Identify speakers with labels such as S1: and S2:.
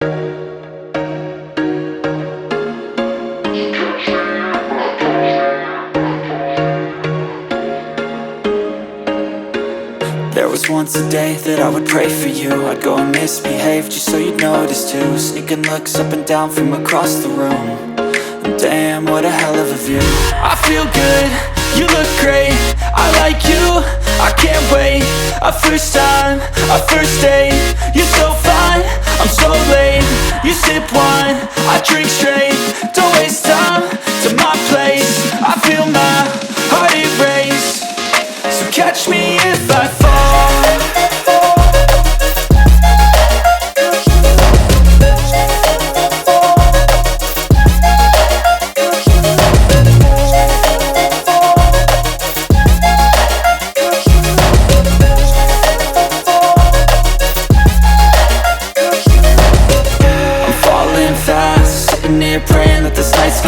S1: There was once a day that I would pray for you. I'd go and misbehave just so you'd notice too. Sneaking looks up and down from across the room. And damn, what a hell of a view. I feel good, you look great, I like you, I can't wait. A first time, a first date. You're so fine, I'm so late. You sip wine, I drink straight. Don't waste time to my place. I feel my heart erase. So catch me if I fall. I'm falling fast, sitting here praying that this night's